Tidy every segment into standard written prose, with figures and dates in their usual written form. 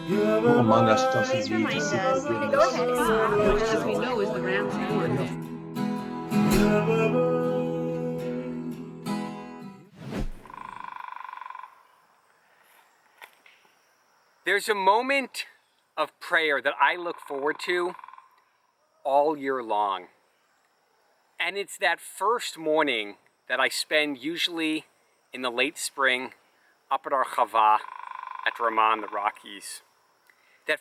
Who among us doesn't Please need to remind seek us. forgiveness? Go ahead. Which, as we know, is the Ram's horn. There's a moment of prayer that I look forward to all year long. And it's that first morning that I spend usually in the late spring up at our chavah at Ramah in the Rockies. That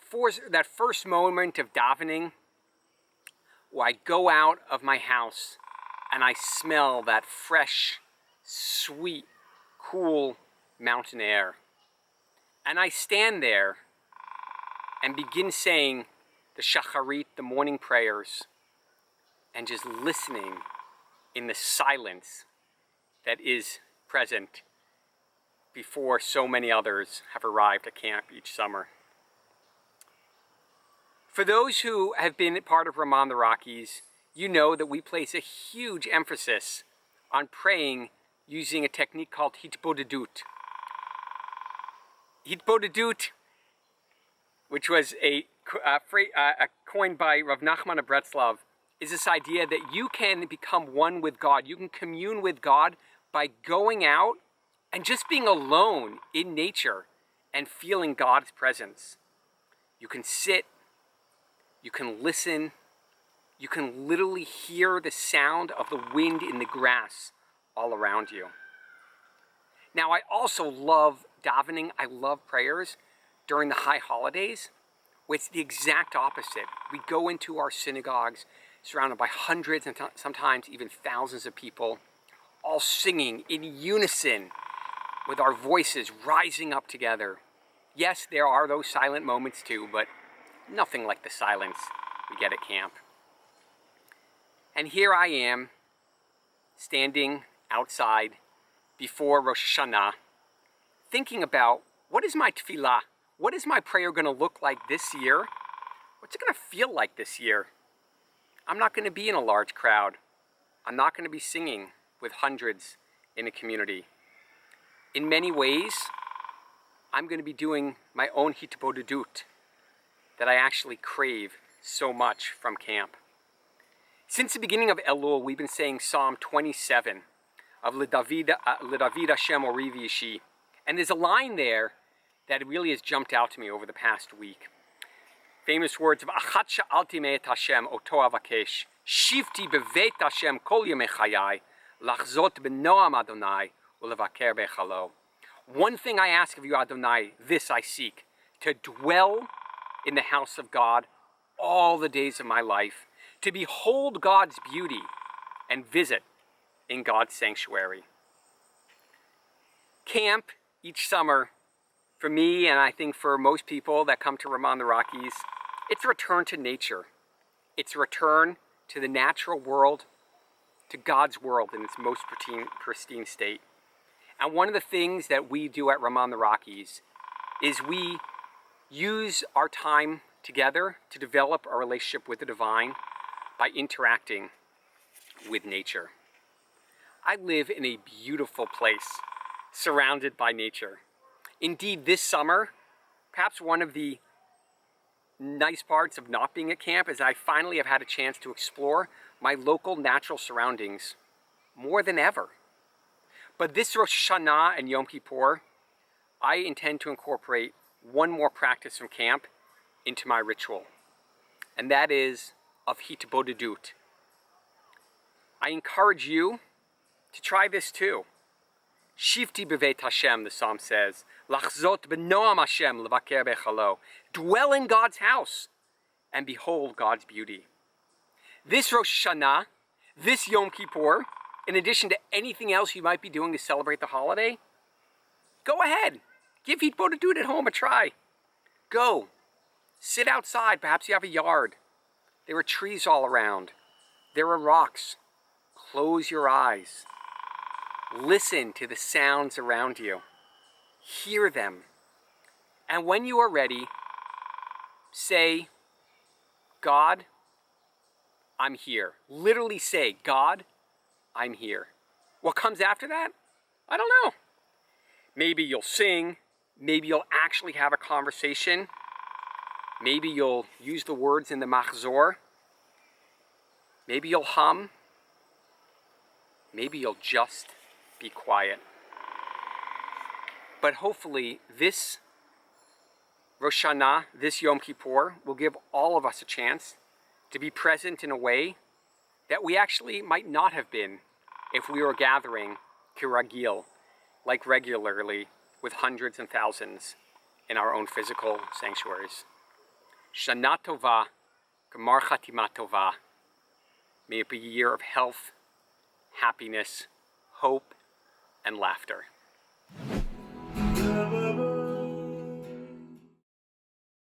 first moment of davening where I go out of my house and I smell that fresh, sweet, cool mountain air. And I stand there and begin saying the shacharit, the morning prayers, and just listening in the silence that is present before so many others have arrived at camp each summer. For those who have been part of Ramah in the Rockies, you know that we place a huge emphasis on praying using a technique called hitbodedut. Hitbodedut, which was coined by Rav Nachman of Breslov, is this idea that you can become one with God. You can commune with God by going out and just being alone in nature and feeling God's presence. You can sit, you can listen, you can literally hear the sound of the wind in the grass all around you. Now, I also love davening. I love prayers during the high holidays, where it's the exact opposite. We go into our synagogues surrounded by hundreds and sometimes even thousands of people, all singing in unison with our voices rising up together. Yes, there are those silent moments too, but nothing like the silence we get at camp. And here I am, standing outside before Rosh Hashanah, thinking about what is my tefillah? What is my prayer going to look like this year? What's it going to feel like this year? I'm not going to be in a large crowd. I'm not going to be singing with hundreds in a community. In many ways, I'm going to be doing my own hitbodedut that I actually crave so much from camp. Since the beginning of Elul, we've been saying Psalm 27 of L'David Hashem Ori V'Yishi. And there's a line there that really has jumped out to me over the past week. Famous words of Achat sha'alti me'et Hashem oto avakesh, shivti bevet Hashem kol yemei chayai, lachzot b'noam Adonai ulevaker bechalo. One thing I ask of you, Adonai, this I seek, to dwell in the house of God all the days of my life, to behold God's beauty and visit in God's sanctuary. Camp each summer, for me and I think for most people that come to Ramah in the Rockies, it's a return to nature. It's a return to the natural world, to God's world in its most pristine state. And one of the things that we do at Ramah in the Rockies is we use our time together to develop our relationship with the divine by interacting with nature. I live in a beautiful place, surrounded by nature. Indeed, this summer, perhaps one of the nice parts of not being at camp is I finally have had a chance to explore my local natural surroundings more than ever. But this Rosh Hashanah and Yom Kippur, I intend to incorporate one more practice from camp into my ritual, and that is of hitbodedut. I encourage you to try this too. Shivti bevet Hashem, the psalm says, lachzot b'noam Hashem levaker bechalo. Dwell in God's house and behold God's beauty. This Rosh Hashanah, this Yom Kippur, in addition to anything else you might be doing to celebrate the holiday, go ahead. Give hitbodedut at home a try. Go. Sit outside. Perhaps you have a yard. There are trees all around. There are rocks. Close your eyes. Listen to the sounds around you. Hear them. And when you are ready, say, God, I'm here. Literally say, God, I'm here. What comes after that? I don't know. Maybe you'll sing. Maybe you'll actually have a conversation Maybe you'll use the words in the Machzor. Maybe you'll hum. Maybe you'll just be quiet. But hopefully this Rosh Hashanah, this Yom Kippur, will give all of us a chance to be present in a way that we actually might not have been if we were gathering kiragil, like regularly, with hundreds and thousands in our own physical sanctuaries. Shana Tova, Gemar Chatima Tova. May it be a year of health, happiness, hope, and laughter.